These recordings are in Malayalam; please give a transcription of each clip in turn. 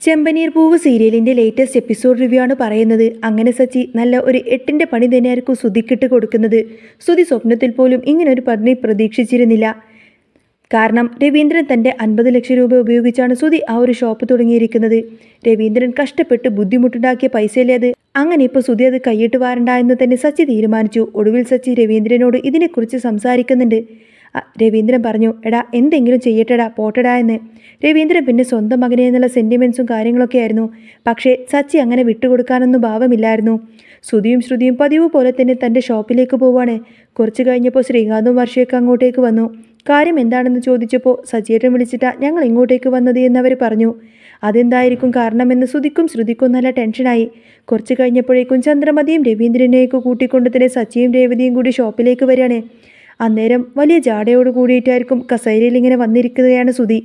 ചെമ്പനീർ പൂവ് സീരിയലിന്റെ ലേറ്റസ്റ്റ് എപ്പിസോഡ് റിവ്യൂ ആണ് പറയുന്നത്. അങ്ങനെ സച്ചി നല്ല ഒരു 8ന്റെ പണി തന്നെയായിരിക്കും സുധിക്കിട്ട് കൊടുക്കുന്നത്. സുധി സ്വപ്നത്തിൽ പോലും ഇങ്ങനെ ഒരു പണി പ്രതീക്ഷിച്ചിരുന്നില്ല. കാരണം രവീന്ദ്രൻ തൻ്റെ 50 ലക്ഷം രൂപ ഉപയോഗിച്ചാണ് സുധി ആ ഒരു ഷോപ്പ് തുടങ്ങിയിരിക്കുന്നത്. രവീന്ദ്രൻ കഷ്ടപ്പെട്ട് ബുദ്ധിമുട്ടുണ്ടാക്കിയ പൈസയല്ലേ അത്. അങ്ങനെ ഇപ്പോൾ സുധി അത് കൈയിട്ട് വാരണ്ട എന്ന് തന്നെ സച്ചി തീരുമാനിച്ചു. ഒടുവിൽ സച്ചി രവീന്ദ്രനോട് ഇതിനെക്കുറിച്ച് സംസാരിക്കുന്നുണ്ട്. രവീന്ദ്രൻ പറഞ്ഞു, എടാ എന്തെങ്കിലും ചെയ്യട്ടെടാ പോട്ടടാ എന്ന്. രവീന്ദ്രൻ പിന്നെ സ്വന്തം മകനെ എന്നുള്ള സെൻറ്റിമെൻസും കാര്യങ്ങളൊക്കെ ആയിരുന്നു. പക്ഷേ സച്ചി അങ്ങനെ വിട്ടുകൊടുക്കാനൊന്നും ഭാവമില്ലായിരുന്നു. സുധിയും ശ്രുതിയും പതിവ് പോലെ തന്നെ തൻ്റെ ഷോപ്പിലേക്ക് പോവാണ്. കുറച്ച് കഴിഞ്ഞപ്പോൾ ശ്രീകാന്തും വർഷയൊക്കെ അങ്ങോട്ടേക്ക് വന്നു. കാര്യം എന്താണെന്ന് ചോദിച്ചപ്പോൾ സച്ചിയേട്ടൻ വിളിച്ചിട്ടാ ഞങ്ങൾ ഇങ്ങോട്ടേക്ക് വന്നത് എന്നവർ പറഞ്ഞു. അതെന്തായിരിക്കും കാരണമെന്ന് സുധിക്കും ശ്രുതിക്കും നല്ല ടെൻഷനായി. കുറച്ച് കഴിഞ്ഞപ്പോഴേക്കും ചന്ദ്രമതിയും രവീന്ദ്രനെയൊക്കെ കൂട്ടിക്കൊണ്ട് തന്നെ സച്ചിയും രേവതിയും കൂടി ഷോപ്പിലേക്ക് വരികയാണ്. അന്നേരം വലിയ ജാടയോട് കൂടിയിട്ടായിരിക്കും കസേരയിൽ ഇങ്ങനെ വന്നിരിക്കുകയാണ് സുധി.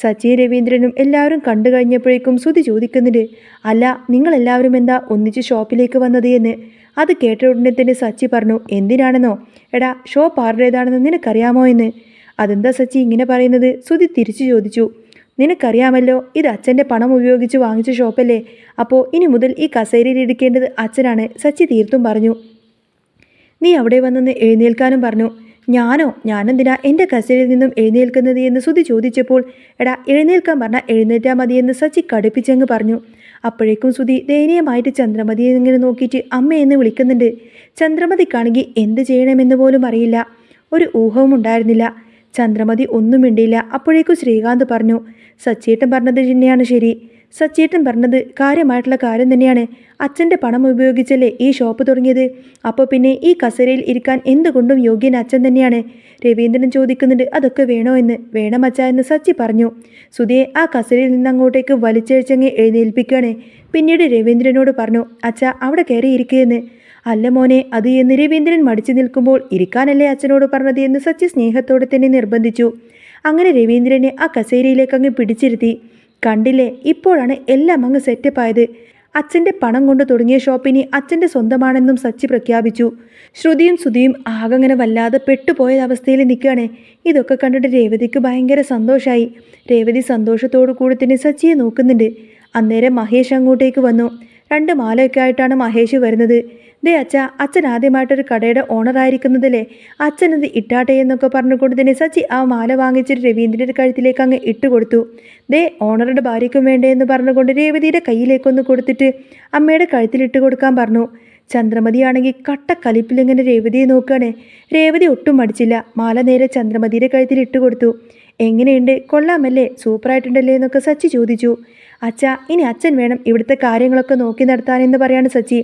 സച്ചിയും രവീന്ദ്രനും എല്ലാവരും കണ്ടു കഴിഞ്ഞപ്പോഴേക്കും സുധി ചോദിക്കുന്നുണ്ട്, അല്ല നിങ്ങളെല്ലാവരും എന്താ ഒന്നിച്ച് ഷോപ്പിലേക്ക് വന്നത് എന്ന്. അത് കേട്ട ഉടനെ തന്നെ സച്ചി പറഞ്ഞു, എന്തിനാണെന്നോ, എടാ ഷോപ്പ് ആരുടേതാണെന്ന് നിനക്കറിയാമോ എന്ന്. അതെന്താ സച്ചി ഇങ്ങനെ പറയുന്നത്, സുധി തിരിച്ചു ചോദിച്ചു. നിനക്കറിയാമല്ലോ, ഇത് അച്ഛൻ്റെ പണം ഉപയോഗിച്ച് വാങ്ങിച്ച ഷോപ്പല്ലേ, അപ്പോൾ ഇനി മുതൽ ഈ കസേരയിൽ ഇരിക്കേണ്ടത് അച്ഛനാണ്, സച്ചി തീർത്തും പറഞ്ഞു. നീ അവിടെ വന്നെന്ന് എഴുന്നേൽക്കാനും പറഞ്ഞു. ഞാനെന്തിനാ എൻ്റെ കസേരയിൽ നിന്നും എഴുന്നേൽക്കുന്നത് എന്ന് സുധി ചോദിച്ചപ്പോൾ, എടാ എഴുന്നേൽക്കാൻ പറഞ്ഞാൽ എഴുന്നേറ്റാൽ മതിയെന്ന് സച്ചി കടുപ്പിച്ചങ്ങ് പറഞ്ഞു. അപ്പോഴേക്കും സുധി ദയനീയമായിട്ട് ചന്ദ്രമതിയെ ഇങ്ങനെ നോക്കിയിട്ട് അമ്മയെന്ന് വിളിക്കുന്നുണ്ട്. ചന്ദ്രമതിക്കാണെങ്കിൽ എന്ത് ചെയ്യണമെന്ന് പോലും അറിയില്ല. ഒരു ഊഹവും ഉണ്ടായിരുന്നില്ല. ചന്ദ്രമതി ഒന്നും മിണ്ടിയില്ല. അപ്പോഴേക്കും ശ്രീകാന്ത് പറഞ്ഞു, സച്ചേട്ടൻ പറഞ്ഞത് തന്നെയാണ് ശരി. സച്ചേട്ടൻ പറഞ്ഞത് കാര്യമായിട്ടുള്ള കാര്യം തന്നെയാണ്. അച്ഛൻ്റെ പണം ഉപയോഗിച്ചല്ലേ ഈ ഷോപ്പ് തുടങ്ങിയത്. അപ്പോൾ പിന്നെ ഈ കസേരയിൽ ഇരിക്കാൻ എന്തുകൊണ്ടും യോഗ്യൻ അച്ഛൻ തന്നെയാണ്. രവീന്ദ്രൻ ചോദിക്കുന്നുണ്ട്, അതൊക്കെ വേണോ എന്ന്. വേണം അച്ഛ എന്ന് സച്ചി പറഞ്ഞു. സുധിയെ ആ കസേരയിൽ നിന്ന് അങ്ങോട്ടേക്ക് വലിച്ചഴിച്ചങ്ങ് എഴുന്നേൽപ്പിക്കുകയാണ്. പിന്നീട് രവീന്ദ്രനോട് പറഞ്ഞു, അച്ഛ അവിടെ കയറിയിരിക്കുകയെന്ന്. അല്ല മോനെ അത് എന്ന് രവീന്ദ്രൻ മടിച്ചു നിൽക്കുമ്പോൾ, ഇരിക്കാനല്ലേ അച്ഛനോട് പറഞ്ഞത് എന്ന് സച്ചി സ്നേഹത്തോടെ തന്നെ നിർബന്ധിച്ചു. അങ്ങനെ രവീന്ദ്രനെ ആ കസേരയിലേക്ക് അങ്ങ് പിടിച്ചിരുത്തി. കണ്ടില്ലേ, ഇപ്പോഴാണ് എല്ലാം അങ്ങ് സെറ്റപ്പായത്. അച്ഛൻ്റെ പണം കൊണ്ട് തുടങ്ങിയ ഷോപ്പിനി അച്ഛൻ്റെ സ്വന്തമാണെന്നും സച്ചി പ്രഖ്യാപിച്ചു. ശ്രുതിയും സുധിയും ആകങ്ങനെ വല്ലാതെ പെട്ടുപോയ അവസ്ഥയിൽ നിൽക്കുകയാണ്. ഇതൊക്കെ കണ്ടിട്ട് രേവതിക്ക് ഭയങ്കര സന്തോഷമായി. രേവതി സന്തോഷത്തോടു കൂടി തന്നെ സച്ചിയെ നോക്കുന്നുണ്ട്. അന്നേരം മഹേഷ് അങ്ങോട്ടേക്ക് വന്നു. 2 മാലയൊക്കെ ആയിട്ടാണ് മഹേഷ് വരുന്നത്. ദേ അച്ഛൻ ആദ്യമായിട്ടൊരു കടയുടെ ഓണറായിരിക്കുന്നതല്ലേ, അച്ഛനത് ഇട്ടാട്ടെ എന്നൊക്കെ പറഞ്ഞുകൊണ്ട് തന്നെ സച്ചി ആ മാല വാങ്ങിച്ചിട്ട് രവീന്ദ്രൻ്റെ കഴുത്തിലേക്ക് അങ്ങ് ഇട്ടുകൊടുത്തു. ദേ ഓണറുടെ ഭാര്യയ്ക്കും വേണ്ടേ എന്ന് പറഞ്ഞുകൊണ്ട് രേവതിയുടെ കയ്യിലേക്കൊന്ന് കൊടുത്തിട്ട് അമ്മയുടെ കഴുത്തിലിട്ട് കൊടുക്കാൻ പറഞ്ഞു. ചന്ദ്രമതിയാണെങ്കിൽ കട്ടക്കലിപ്പിലിങ്ങനെ രേവതിയെ നോക്കുകയാണ്. രേവതി ഒട്ടും മടിച്ചില്ല. മാല നേരെ ചന്ദ്രമതിയുടെ കഴുത്തിൽ ഇട്ട് കൊടുത്തു. എങ്ങനെയുണ്ട്, കൊള്ളാമല്ലേ, സൂപ്പറായിട്ടുണ്ടല്ലേ എന്നൊക്കെ സച്ചി ചോദിച്ചു. ഇനി അച്ഛൻ വേണം ഇവിടുത്തെ കാര്യങ്ങളൊക്കെ നോക്കി നടത്താനെന്ന് പറയാണ് സച്ചി.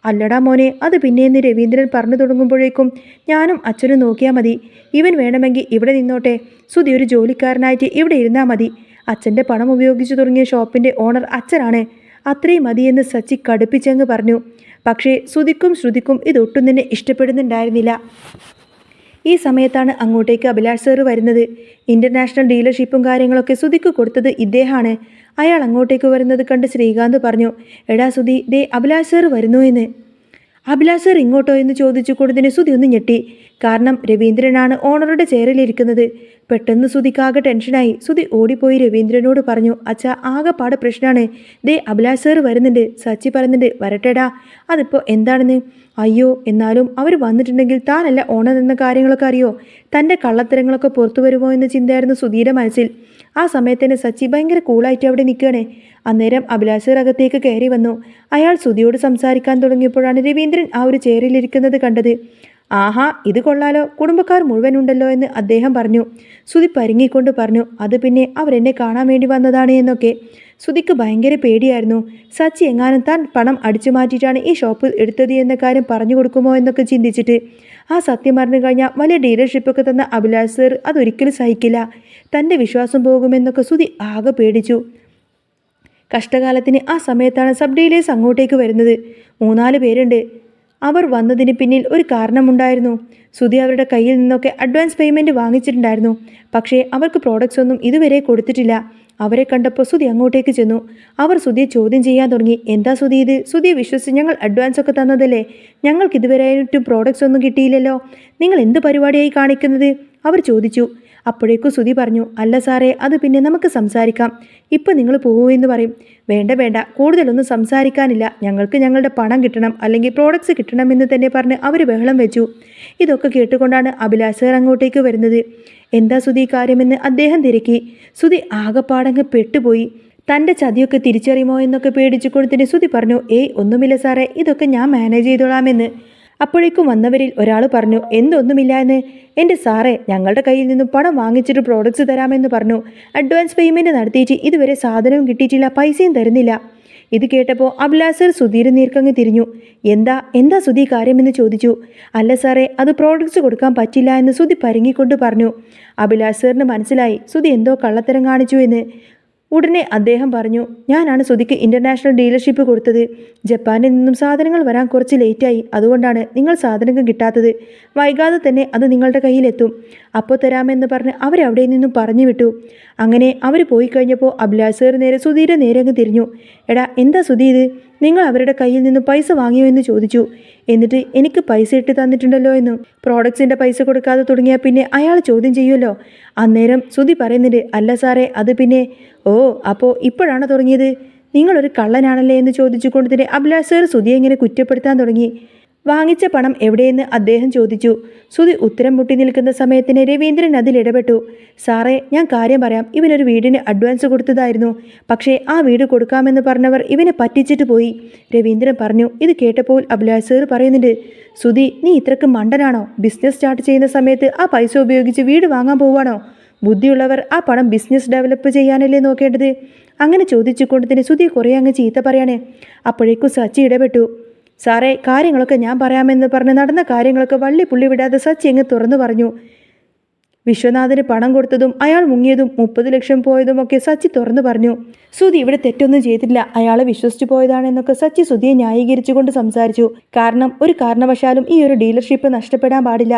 അല്ലടാ മോനെ, അത് പിന്നെയെന്ന് രവീന്ദ്രൻ പറഞ്ഞു തുടങ്ങുമ്പോഴേക്കും, ഞാനും അച്ഛനും നോക്കിയാൽ മതി. ഇവൻ വേണമെങ്കിൽ ഇവിടെ നിന്നോട്ടെ. സുധി ഒരു ജോലിക്കാരനായിട്ട് ഇവിടെ ഇരുന്നാൽ മതി. അച്ഛൻ്റെ പണം ഉപയോഗിച്ചു തുടങ്ങിയ ഷോപ്പിൻ്റെ ഓണർ അച്ഛനാണ്. അത്രയും മതിയെന്ന് സച്ചി കടുപ്പിച്ചങ്ങ് പറഞ്ഞു. പക്ഷേ സുധിക്കും ശ്രുതിക്കും ഇതൊട്ടും തന്നെ ഇഷ്ടപ്പെടുന്നുണ്ടായിരുന്നില്ല. ഈ സമയത്താണ് അങ്ങോട്ടേക്ക് അഭിലാഷ് സാറ് വരുന്നത്. ഇൻ്റർനാഷണൽ ഡീലർഷിപ്പും കാര്യങ്ങളൊക്കെ സുധിക്ക് കൊടുത്തത് ഇദ്ദേഹമാണ്. അയാൾ അങ്ങോട്ടേക്ക് വരുന്നത് കണ്ട് ശ്രീകാന്ത് പറഞ്ഞു, എടാ സുധി, ദേ അഭിലാഷ് സാറ് വരുന്നു എന്ന്. അഭിലാഷ് സാർ ഇങ്ങോട്ടോ എന്ന് ചോദിച്ചു കൊടുത്തതിന് സുധി ഒന്ന് ഞെട്ടി. കാരണം രവീന്ദ്രനാണ് ഓണറുടെ ചെയറിലിരിക്കുന്നത്. പെട്ടെന്ന് സുധിക്കാകെ ടെൻഷനായി. സുധി ഓടിപ്പോയി രവീന്ദ്രനോട് പറഞ്ഞു, അച്ഛാ ആകെപ്പാടെ പ്രശ്നമാണ്. ദേ അഭിലാഷ് സാർ വരുന്നുണ്ട്. സച്ചി പറയുന്നുണ്ട്, വരട്ടെടാ. അതിപ്പോൾ എന്താണെന്ന്. അയ്യോ, എന്നാലും അവർ വന്നിട്ടുണ്ടെങ്കിൽ താനല്ല ഓണർ എന്ന കാര്യങ്ങളൊക്കെ അറിയോ. തൻ്റെ കള്ളത്തരങ്ങളൊക്കെ പുറത്തു വരുമോ എന്ന ചിന്തയായിരുന്നു സുധിയുടെ മനസ്സിൽ. ആ സമയത്ത് തന്നെ സച്ചി ഭയങ്കര കൂളായിട്ട് അവിടെ നിൽക്കുകയാണ്. അന്നേരം അഭിലാഷ് സാർ അകത്തേക്ക് കയറി വന്നു. അയാൾ സുധിയോട് സംസാരിക്കാൻ തുടങ്ങിയപ്പോഴാണ് രവീന്ദ്രൻ ആ ഒരു ചെയറിലിരിക്കുന്നത് കണ്ടത്. ആഹാ, ഇത് കൊള്ളാലോ, കുടുംബക്കാർ മുഴുവനുണ്ടല്ലോ എന്ന് അദ്ദേഹം പറഞ്ഞു. സുധി പരിങ്ങിക്കൊണ്ട് പറഞ്ഞു, അത് പിന്നെ അവരെന്നെ കാണാൻ വേണ്ടി വന്നതാണ് എന്നൊക്കെ. സുധിക്ക് ഭയങ്കര പേടിയായിരുന്നു. സച്ചി എങ്ങാനും താൻ പണം അടിച്ചു മാറ്റിയിട്ടാണ് ഈ ഷോപ്പ് എടുത്തത് എന്ന കാര്യം പറഞ്ഞു കൊടുക്കുമോ എന്നൊക്കെ ചിന്തിച്ചിട്ട്. ആ സത്യം പറഞ്ഞു കഴിഞ്ഞാൽ വലിയ ഡീലർഷിപ്പൊക്കെ തന്ന അഭിലാഷ് സാർ അതൊരിക്കലും സഹിക്കില്ല. തൻ്റെ വിശ്വാസം പോകുമെന്നൊക്കെ സുധി ആകെ പേടിച്ചു. കഷ്ടകാലത്തിന് ആ സമയത്താണ് സബ് ഡീലേഴ്സ് അങ്ങോട്ടേക്ക് വരുന്നത്. 3-4 പേരുണ്ട്. അവർ വന്നതിന് പിന്നിൽ ഒരു കാരണമുണ്ടായിരുന്നു. സുധി അവരുടെ കയ്യിൽ നിന്നൊക്കെ അഡ്വാൻസ് പേയ്മെൻറ്റ് വാങ്ങിച്ചിട്ടുണ്ടായിരുന്നു. പക്ഷേ അവർക്ക് പ്രോഡക്റ്റ്സ് ഒന്നും ഇതുവരെ കൊടുത്തിട്ടില്ല. അവരെ കണ്ടപ്പോൾ സുധി അങ്ങോട്ടേക്ക് ചെന്നു. അവർ സുധിയെ ചോദ്യം ചെയ്യാൻ തുടങ്ങി. എന്താ സുധി ഇത്? സുധിയെ വിശ്വസിച്ച് ഞങ്ങൾ അഡ്വാൻസ് ഒക്കെ തന്നതല്ലേ, ഞങ്ങൾക്ക് ഇതുവരെയായിട്ടും പ്രോഡക്റ്റ്സ് ഒന്നും കിട്ടിയില്ലല്ലോ. നിങ്ങൾ എന്ത് പരിപാടിയായി കാണിക്കുന്നത്? അവർ ചോദിച്ചു. അപ്പോഴേക്കും ശ്രുതി പറഞ്ഞു, അല്ല സാറേ, അത് പിന്നെ നമുക്ക് സംസാരിക്കാം, ഇപ്പം നിങ്ങൾ പോവൂ എന്ന് പറയും. വേണ്ട വേണ്ട, കൂടുതലൊന്നും സംസാരിക്കാനില്ല, ഞങ്ങൾക്ക് ഞങ്ങളുടെ പണം കിട്ടണം, അല്ലെങ്കിൽ പ്രോഡക്ട്സ് കിട്ടണമെന്ന് തന്നെ പറഞ്ഞ് അവർ ബഹളം വെച്ചു. ഇതൊക്കെ കേട്ടുകൊണ്ടാണ് അഭിലാഷ് സാർ അങ്ങോട്ടേക്ക് വരുന്നത്. എന്താ ശ്രുതി കാര്യമെന്ന് അദ്ദേഹം തിരക്കി. ശ്രുതി ആകെപ്പാടങ്ങ് പെട്ടുപോയി. തൻ്റെ ചതിയൊക്കെ തിരിച്ചറിയുമോ എന്നൊക്കെ പേടിച്ചു കൊടുത്തിട്ട് ശ്രുതി പറഞ്ഞു, ഏയ് ഒന്നുമില്ല സാറേ, ഇതൊക്കെ ഞാൻ മാനേജ് ചെയ്തോളാമെന്ന്. അപ്പോഴേക്കും വന്നവരിൽ ഒരാൾ പറഞ്ഞു, എന്തൊന്നുമില്ല എന്ന്. എൻ്റെ സാറേ, ഞങ്ങളുടെ കയ്യിൽ നിന്നും പണം വാങ്ങിച്ചിട്ട് പ്രോഡക്റ്റ്സ് തരാമെന്ന് പറഞ്ഞു. അഡ്വാൻസ് പേയ്മെൻറ്റ് നടത്തിയിട്ട് ഇതുവരെ സാധനവും കിട്ടിയിട്ടില്ല, പൈസയും തരുന്നില്ല. ഇത് കേട്ടപ്പോൾ അഭിലാഷ് സർ സുധീര് നീർക്കങ്ങ് തിരിഞ്ഞു. എന്താ സുധി കാര്യമെന്ന് ചോദിച്ചു. അല്ല സാറേ, അത് പ്രോഡക്റ്റ്സ് കൊടുക്കാൻ പറ്റില്ല എന്ന് സുധി പരുങ്ങിക്കൊണ്ട് പറഞ്ഞു. അഭിലാഷ് സാറിന് മനസ്സിലായി സുധി എന്തോ കള്ളത്തരം കാണിച്ചു എന്ന്. ഉടനെ അദ്ദേഹം പറഞ്ഞു, ഞാനാണ് ശ്രുതിക്ക് ഇൻ്റർനാഷണൽ ഡീലർഷിപ്പ് കൊടുത്തത്. ജപ്പാനിൽ നിന്നും സാധനങ്ങൾ വരാൻ കുറച്ച് ലേറ്റായി, അതുകൊണ്ടാണ് നിങ്ങൾ സാധനങ്ങൾ കിട്ടാത്തത്. വൈകാതെ തന്നെ അത് നിങ്ങളുടെ കയ്യിലെത്തും, അപ്പോൾ തരാമെന്ന് പറഞ്ഞ് അവരവിടെ നിന്നും പറഞ്ഞു വിട്ടു. അങ്ങനെ അവർ പോയി കഴിഞ്ഞപ്പോൾ അഭിലാഷ് സാർ നേരെ സുധീരെ നേരെ അങ്ങ് തിരിഞ്ഞു. എടാ, എന്താ സുധി ഇത്? നിങ്ങൾ അവരുടെ കയ്യിൽ നിന്ന് പൈസ വാങ്ങിയോ എന്ന് ചോദിച്ചു. എന്നിട്ട് എനിക്ക് പൈസ ഇട്ട് തന്നിട്ടുണ്ടല്ലോ എന്നും. പ്രോഡക്ട്സിൻ്റെ പൈസ കൊടുക്കാതെ തുടങ്ങിയാൽ പിന്നെ അയാൾ ചോദ്യം ചെയ്യുമല്ലോ. അന്നേരം സുധി പറയുന്നുണ്ട്, അല്ല സാറേ, അത് പിന്നെ. ഓ, അപ്പോൾ ഇപ്പോഴാണ് തുടങ്ങിയത്? നിങ്ങളൊരു കള്ളനാണല്ലേ എന്ന് ചോദിച്ചുകൊണ്ട് തന്നെ അഭിലാഷ് സാർ സുധിയെ ഇങ്ങനെ കുറ്റപ്പെടുത്താൻ തുടങ്ങി. വാങ്ങിച്ച പണം എവിടെയെന്ന് അദ്ദേഹം ചോദിച്ചു. ശ്രുതി ഉത്തരം മുട്ടി നിൽക്കുന്ന സമയത്തിന് രവീന്ദ്രൻ അതിൽ ഇടപെട്ടു. സാറേ, ഞാൻ കാര്യം പറയാം, ഇവനൊരു വീടിന് അഡ്വാൻസ് കൊടുത്തതായിരുന്നു. പക്ഷേ ആ വീട് കൊടുക്കാമെന്ന് പറഞ്ഞവർ ഇവനെ പറ്റിച്ചിട്ട് പോയി. രവീന്ദ്രൻ പറഞ്ഞു. ഇത് കേട്ടപ്പോൾ അഭിലാഷ് സാർ പറയുന്നുണ്ട്, ശ്രുതി, നീ ഇത്രക്ക് മണ്ടനാണോ? ബിസിനസ് സ്റ്റാർട്ട് ചെയ്യുന്ന സമയത്ത് ആ പൈസ ഉപയോഗിച്ച് വീട് വാങ്ങാൻ പോവാണോ? ബുദ്ധിയുള്ളവർ ആ പണം ബിസിനസ് ഡെവലപ്പ് ചെയ്യാനല്ലേ നോക്കേണ്ടത്? അങ്ങനെ ചോദിച്ചുകൊണ്ട് തന്നെ ശ്രുതി കുറേ അങ്ങ് ചീത്ത പറയാണ്. അപ്പോഴേക്കും സച്ചി ഇടപെട്ടു. സാറേ, കാര്യങ്ങളൊക്കെ ഞാൻ പറയാമെന്ന് പറഞ്ഞ് നടന്ന കാര്യങ്ങളൊക്കെ വള്ളി പുള്ളി വിടാതെ സച്ചി അങ്ങ് തുറന്നു പറഞ്ഞു. വിശ്വനാഥന് പണം കൊടുത്തതും അയാൾ മുങ്ങിയതും 30 ലക്ഷം പോയതുമൊക്കെ സച്ചി തുറന്നു പറഞ്ഞു. ശ്രുതി ഇവിടെ തെറ്റൊന്നും ചെയ്തിട്ടില്ല, അയാളെ വിശ്വസിച്ചു പോയതാണെന്നൊക്കെ സച്ചി ശ്രുതിയെ ന്യായീകരിച്ചുകൊണ്ട് സംസാരിച്ചു. കാരണം ഒരു കാരണവശാലും ഈ ഒരു ഡീലർഷിപ്പ് നഷ്ടപ്പെടാൻ പാടില്ല.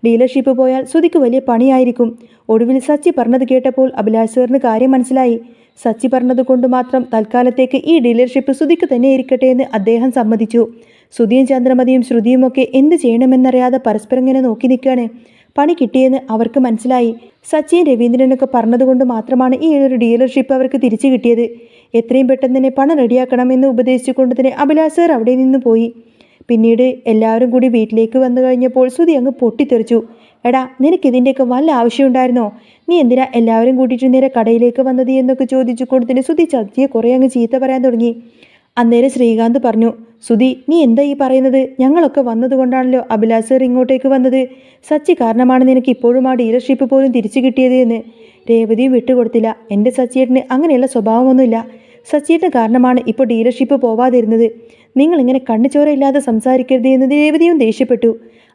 ഡീലർഷിപ്പ് പോയാൽ ശ്രുതിക്ക് വലിയ പണിയായിരിക്കും. ഒടുവിൽ സച്ചി പറഞ്ഞത് കേട്ടപ്പോൾ അഭിലാഷ് സാറിന് കാര്യം മനസ്സിലായി. സച്ചി പറഞ്ഞത് കൊണ്ട് മാത്രം തൽക്കാലത്തേക്ക് ഈ ഡീലർഷിപ്പ് ശ്രുതിക്ക് തന്നെ ഇരിക്കട്ടെ എന്ന് അദ്ദേഹം സമ്മതിച്ചു. ശ്രുതിയും ചന്ദ്രമതിയും ശ്രുതിയുമൊക്കെ എന്ത് ചെയ്യണമെന്നറിയാതെ പരസ്പരം ഇങ്ങനെ നോക്കി നിൽക്കുകയാണ്. പണി കിട്ടിയെന്ന് അവർക്ക് മനസ്സിലായി. സച്ചിയും രവീന്ദ്രനൊക്കെ പറഞ്ഞതുകൊണ്ട് മാത്രമാണ് ഈ ഒരു ഡീലർഷിപ്പ് അവർക്ക് തിരിച്ചു കിട്ടിയത്. എത്രയും പെട്ടെന്ന് തന്നെ പണം റെഡിയാക്കണമെന്ന് ഉപദേശിച്ചുകൊണ്ട് തന്നെ അഭിലാഷ് സാർ അവിടെ നിന്ന് പോയി. പിന്നീട് എല്ലാവരും കൂടി വീട്ടിലേക്ക് വന്നു കഴിഞ്ഞപ്പോൾ ശ്രുതി അങ്ങ് പൊട്ടിത്തെറിച്ചു. എടാ, നിനക്കിതിൻ്റെയൊക്കെ വല്ല ആവശ്യമുണ്ടായിരുന്നോ? നീ എന്തിനാ എല്ലാവരും കൂട്ടിയിട്ട് നേരെ കടയിലേക്ക് വന്നത് എന്നൊക്കെ ചോദിച്ചു കൊടുത്തിന് ശ്രുതി സച്ചിയെ കുറേ അങ്ങ് ചീത്ത പറയാൻ തുടങ്ങി. അന്നേരം ശ്രീകാന്ത് പറഞ്ഞു, ശ്രുതി, നീ എന്താ ഈ പറയുന്നത്? ഞങ്ങളൊക്കെ വന്നതുകൊണ്ടാണല്ലോ അഭിലാഷ് സാർ ഇങ്ങോട്ടേക്ക് വന്നത്. സച്ചി കാരണമാണ് നിനക്ക് ഇപ്പോഴും ആ ഡീലർഷിപ്പ് പോലും തിരിച്ചു കിട്ടിയത് എന്ന്. രേവതിയും വിട്ടുകൊടുത്തില്ല. എൻ്റെ സച്ചിയേട്ടന് അങ്ങനെയുള്ള സ്വഭാവമൊന്നുമില്ല. സച്ചിയേട്ടന് കാരണമാണ് ഇപ്പോൾ ഡീലർഷിപ്പ് പോവാതിരുന്നത്. നിങ്ങളിങ്ങനെ കണ്ണുചോരയില്ലാതെ സംസാരിക്കരുത് എന്ന് രേവതിയും ദേഷ്യപ്പെട്ടു.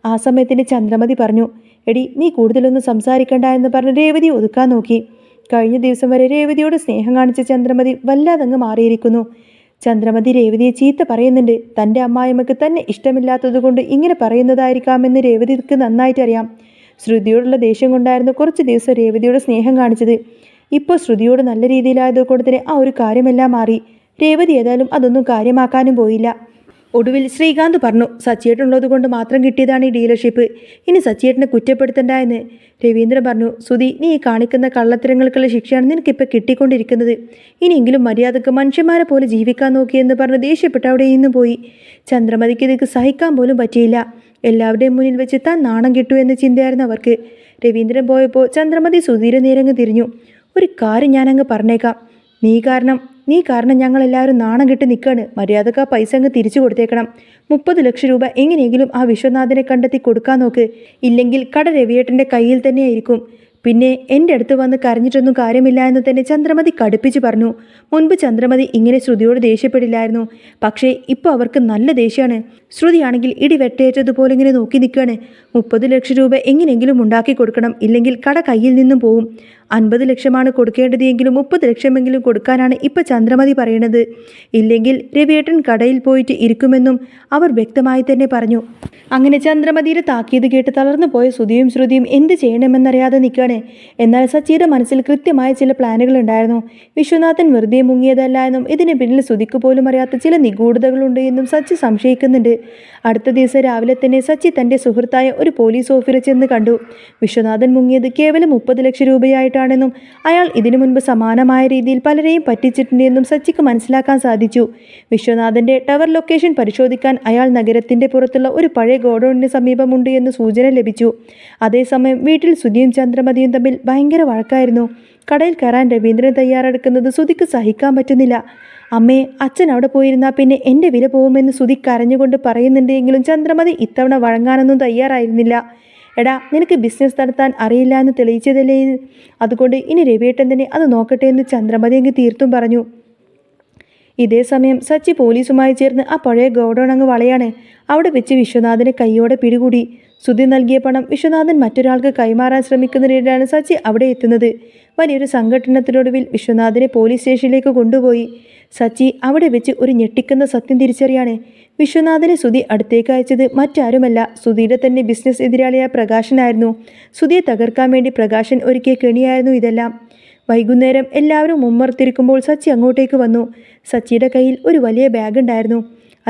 ആ സമയത്തിന് ചന്ദ്രമതി പറഞ്ഞു, എടി, നീ കൂടുതലൊന്നും സംസാരിക്കണ്ട എന്ന് പറഞ്ഞ് രേവതി ഒതുക്കാൻ നോക്കി. കഴിഞ്ഞ ദിവസം വരെ രേവതിയോട് സ്നേഹം കാണിച്ച ചന്ദ്രമതി വല്ലാതങ്ങ് മാറിയിരിക്കുന്നു. ചന്ദ്രമതി രേവതിയെ ചീത്ത പറയുന്നുണ്ട്. തൻ്റെ അമ്മായിമ്മക്ക് തന്നെ ഇഷ്ടമില്ലാത്തതുകൊണ്ട് ഇങ്ങനെ പറയുന്നതായിരിക്കാമെന്ന് രേവതിക്ക് നന്നായിട്ടറിയാം. ശ്രുതിയോടുള്ള ദേഷ്യം കൊണ്ടായിരുന്നു കുറച്ച് ദിവസം രേവതിയോട് സ്നേഹം കാണിച്ചത്. ഇപ്പോൾ ശ്രുതിയോട് നല്ല രീതിയിലായതുകൊണ്ട് തന്നെ ആ ഒരു കാര്യമെല്ലാം മാറി. രേവതി ഏതായാലും അതൊന്നും കാര്യമാക്കാനും പോയില്ല. ഒടുവിൽ ശ്രീകാന്ത് പറഞ്ഞു, സച്ചിയേട്ടനുള്ളത് കൊണ്ട് മാത്രം കിട്ടിയതാണ് ഈ ഡീലർഷിപ്പ്, ഇനി സച്ചിയേട്ടനെ കുറ്റപ്പെടുത്തണ്ട എന്ന്. രവീന്ദ്രൻ പറഞ്ഞു, ശ്രുതി, നീ ഈ കാണിക്കുന്ന കള്ളത്തരങ്ങൾക്കുള്ള ശിക്ഷയാണ് നിനക്കിപ്പോൾ കിട്ടിക്കൊണ്ടിരിക്കുന്നത്. ഇനിയെങ്കിലും മര്യാദക്ക് മനുഷ്യന്മാരെ പോലെ ജീവിക്കാൻ നോക്കിയെന്ന് പറഞ്ഞ് ദേഷ്യപ്പെട്ട് അവിടെ നിന്ന് പോയി. ചന്ദ്രമതിക്ക് ഇതൊക്കെ സഹിക്കാൻ പോലും പറ്റിയില്ല. എല്ലാവരുടെയും മുന്നിൽ വെച്ച് താൻ നാണം കിട്ടൂ എന്ന ചിന്തയായിരുന്നു അവർക്ക്. രവീന്ദ്രൻ പോയപ്പോൾ ചന്ദ്രമതി സുധീരെ നേരങ്ങ് തിരിഞ്ഞു. ഒരു കാര്യം ഞാനങ്ങ് പറഞ്ഞേക്കാം, നീ കാരണം ഞങ്ങളെല്ലാവരും നാണം കെട്ട് നിൽക്കുകയാണ്. മര്യാദക്ക് ആ പൈസ അങ്ങ് തിരിച്ചു കൊടുത്തേക്കണം. 30 ലക്ഷം രൂപ എങ്ങനെയെങ്കിലും ആ വിശ്വനാഥനെ കണ്ടെത്തി കൊടുക്കാൻ നോക്ക്. ഇല്ലെങ്കിൽ കട രവിയേട്ടൻ്റെ കയ്യിൽ തന്നെയായിരിക്കും. പിന്നെ എൻ്റെ അടുത്ത് വന്ന് കരഞ്ഞിട്ടൊന്നും കാര്യമില്ല എന്ന് തന്നെ ചന്ദ്രമതി കടുപ്പിച്ച് പറഞ്ഞു. മുൻപ് ചന്ദ്രമതി ഇങ്ങനെ ശ്രുതിയോട് ദേഷ്യപ്പെടില്ലായിരുന്നു. പക്ഷേ ഇപ്പോൾ അവർക്ക് നല്ല ദേഷ്യമാണ്. ശ്രുതിയാണെങ്കിൽ ഇടി വെട്ടേറ്റതുപോലെ ഇങ്ങനെ നോക്കി നിൽക്കുകയാണ്. 30 ലക്ഷം രൂപ എങ്ങനെയെങ്കിലും ഉണ്ടാക്കി കൊടുക്കണം, ഇല്ലെങ്കിൽ കട കയ്യിൽ നിന്നും പോവും. 50 ലക്ഷമാണ് കൊടുക്കേണ്ടത് എങ്കിലും 30 ലക്ഷമെങ്കിലും കൊടുക്കാനാണ് ഇപ്പം ചന്ദ്രമതി പറയണത്. ഇല്ലെങ്കിൽ രവിയേട്ടൻ കടയിൽ പോയിട്ട് ഇരിക്കുമെന്നും അവർ വ്യക്തമായി തന്നെ പറഞ്ഞു. അങ്ങനെ ചന്ദ്രമതിയുടെ താക്കീത് കേട്ട് തളർന്നു പോയ ശ്രുതിയും എന്ത് ചെയ്യണമെന്നറിയാതെ നിൽക്കുകയാണ്. എന്നാൽ സച്ചിയുടെ മനസ്സിൽ കൃത്യമായ ചില പ്ലാനുകൾ ഉണ്ടായിരുന്നു. വിശ്വനാഥൻ വെറുതെ മുങ്ങിയതല്ല എന്നും ഇതിന് പിന്നിൽ ശ്രുതിക്ക് പോലും അറിയാത്ത ചില നിഗൂഢതകളുണ്ട് എന്നും സച്ചി സംശയിക്കുന്നുണ്ട്. അടുത്ത ദിവസം രാവിലെ തന്നെ സച്ചി തൻ്റെ സുഹൃത്തായ ഒരു പോലീസ് ഓഫീസറെ ചെന്ന് കണ്ടു. വിശ്വനാഥൻ മുങ്ങിയത് കേവലം 30 ലക്ഷം രൂപയായിട്ടാണെന്നും അയാൾ ഇതിനു മുൻപ് സമാനമായ രീതിയിൽ പലരെയും പറ്റിച്ചിട്ടുണ്ടെന്നും സച്ചിക്ക് മനസ്സിലാക്കാൻ സാധിച്ചു. വിശ്വനാഥൻ്റെ ടവർ ലൊക്കേഷൻ പരിശോധിക്കാൻ അയാൾ നഗരത്തിൻ്റെ പുറത്തുള്ള ഒരു പഴയ ഗോഡൌണിന് സമീപമുണ്ട് എന്ന് സൂചന ലഭിച്ചു. അതേസമയം വീട്ടിൽ ശ്രുതിയും ചന്ദ്രമതിയും തമ്മിൽ ഭയങ്കര വഴക്കായിരുന്നു. കടയിൽ കയറാൻ രവീന്ദ്രൻ തയ്യാറെടുക്കുന്നത് ശ്രുതിക്ക് സഹിക്കാൻ പറ്റുന്നില്ല. അമ്മേ, അച്ഛൻ അവിടെ പോയിരുന്നാൽ പിന്നെ എൻ്റെ വില പോകുമെന്ന് ശ്രുതി കരഞ്ഞുകൊണ്ട് പറയുന്നുണ്ടെങ്കിലും ചന്ദ്രമതി ഇത്തവണ വഴങ്ങാനൊന്നും തയ്യാറായിരുന്നില്ല. എടാ, നിനക്ക് ബിസിനസ് നടത്താൻ അറിയില്ല എന്ന് തെളിയിച്ചതല്ലേ, അതുകൊണ്ട് ഇനി രവിയേട്ടൻ തന്നെ അത് നോക്കട്ടെ എന്ന് ചന്ദ്രമതി അങ്ങ് തീർത്തും പറഞ്ഞു. ഇതേ സമയം സച്ചി പോലീസുമായി ചേർന്ന് ആ പഴയ ഗോഡൗൺ അങ്ങ് വളയാണ്. അവിടെ വെച്ച് വിശ്വനാഥനെ കൈയോടെ പിടികൂടി. ശ്രുതി നൽകിയ പണം വിശ്വനാഥൻ മറ്റൊരാൾക്ക് കൈമാറാൻ ശ്രമിക്കുന്നതിനിടെയാണ് സച്ചി അവിടെ എത്തുന്നത്. വലിയൊരു സംഘട്ടനത്തിനൊടുവിൽ വിശ്വനാഥനെ പോലീസ് സ്റ്റേഷനിലേക്ക് കൊണ്ടുപോയി. സച്ചി അവിടെ വെച്ച് ഒരു ഞെട്ടിക്കുന്ന സത്യം തിരിച്ചറിയാണ്. വിശ്വനാഥനെ ശ്രുതി അടുത്തേക്ക് അയച്ചത് മറ്റാരുമല്ല, ശ്രുതിയുടെ തന്നെ ബിസിനസ് എതിരാളിയായ പ്രകാശനായിരുന്നു. ശ്രുതിയെ തകർക്കാൻ വേണ്ടി പ്രകാശൻ ഒരുക്കിയ കെണിയായിരുന്നു ഇതെല്ലാം. വൈകുന്നേരം എല്ലാവരും മുമ്മർത്തിരിക്കുമ്പോൾ സച്ചി അങ്ങോട്ടേക്ക് വന്നു. സച്ചിയുടെ കയ്യിൽ ഒരു വലിയ ബാഗ് ഉണ്ടായിരുന്നു.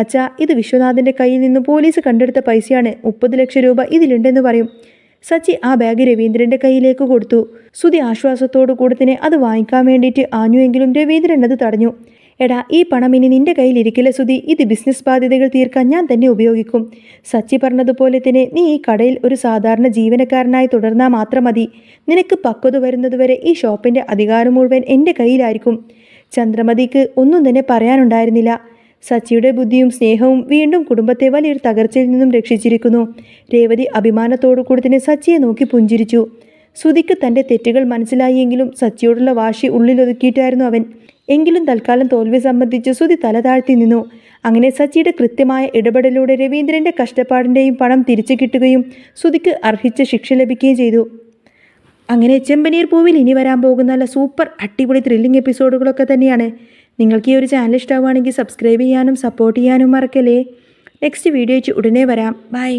അച്ഛാ, ഇത് വിശ്വനാഥൻ്റെ കയ്യിൽ നിന്ന് പോലീസ് കണ്ടെടുത്ത പൈസയാണ്. 30 ലക്ഷം രൂപ ഇതിലുണ്ടെന്ന് പറയും. സച്ചി ആ ബാഗ് രവീന്ദ്രൻ്റെ കയ്യിലേക്ക് കൊടുത്തു. ശ്രുതി ആശ്വാസത്തോടു കൂടെ തന്നെ അത് വാങ്ങിക്കാൻ വേണ്ടിയിട്ട് ആഞ്ഞുവെങ്കിലും രവീന്ദ്രൻ അത് തടഞ്ഞു. എടാ, ഈ പണം ഇനി നിന്റെ കയ്യിലിരിക്കില്ല ശ്രുതി, ഇത് ബിസിനസ് ബാധ്യതകൾ തീർക്കാൻ ഞാൻ തന്നെ ഉപയോഗിക്കും. സച്ചി പറഞ്ഞതുപോലെ തന്നെ നീ ഈ കടയിൽ ഒരു സാധാരണ ജീവനക്കാരനായി തുടർന്നാൽ മാത്രം മതി. നിനക്ക് പക്വത വരുന്നതുവരെ ഈ ഷോപ്പിൻ്റെ അധികാരം മുഴുവൻ എൻ്റെ കയ്യിലായിരിക്കും. ചന്ദ്രമതിക്ക് ഒന്നും തന്നെ പറയാനുണ്ടായിരുന്നില്ല. സച്ചിയുടെ ബുദ്ധിയും സ്നേഹവും വീണ്ടും കുടുംബത്തെ വലിയൊരു തകർച്ചയിൽ നിന്നും രക്ഷിച്ചിരിക്കുന്നു. രേവതി അഭിമാനത്തോടു കൂടി തന്നെ സച്ചിയെ നോക്കി പുഞ്ചിരിച്ചു. ശ്രുതിക്ക് തൻ്റെ തെറ്റുകൾ മനസ്സിലായെങ്കിലും സച്ചിയോടുള്ള വാശി ഉള്ളിലൊതുക്കിയിട്ടായിരുന്നു അവൻ. എങ്കിലും തൽക്കാലം തോൽവി സംബന്ധിച്ച് ശ്രുതി തല താഴ്ത്തി നിന്നു. അങ്ങനെ സച്ചിയുടെ കൃത്യമായ ഇടപെടലിലൂടെ രവീന്ദ്രൻ്റെ കഷ്ടപ്പാടിൻ്റെയും പണം തിരിച്ചു കിട്ടുകയും ശ്രുതിക്ക് അർഹിച്ച ശിക്ഷ ലഭിക്കുകയും ചെയ്തു. അങ്ങനെ ചെമ്പനീർ പൂവിൽ ഇനി വരാൻ പോകുന്ന നല്ല സൂപ്പർ അടിപൊളി ത്രില്ലിംഗ് എപ്പിസോഡുകളൊക്കെ തന്നെയാണ്. നിങ്ങൾക്ക് ഈ ഒരു ചാനൽ ഇഷ്ടമാവുകയാണെങ്കിൽ സബ്സ്ക്രൈബ് ചെയ്യാനും സപ്പോർട്ട് ചെയ്യാനും മറക്കല്ലേ. നെക്സ്റ്റ് വീഡിയോ ഉടനെ വരാം. ബൈ.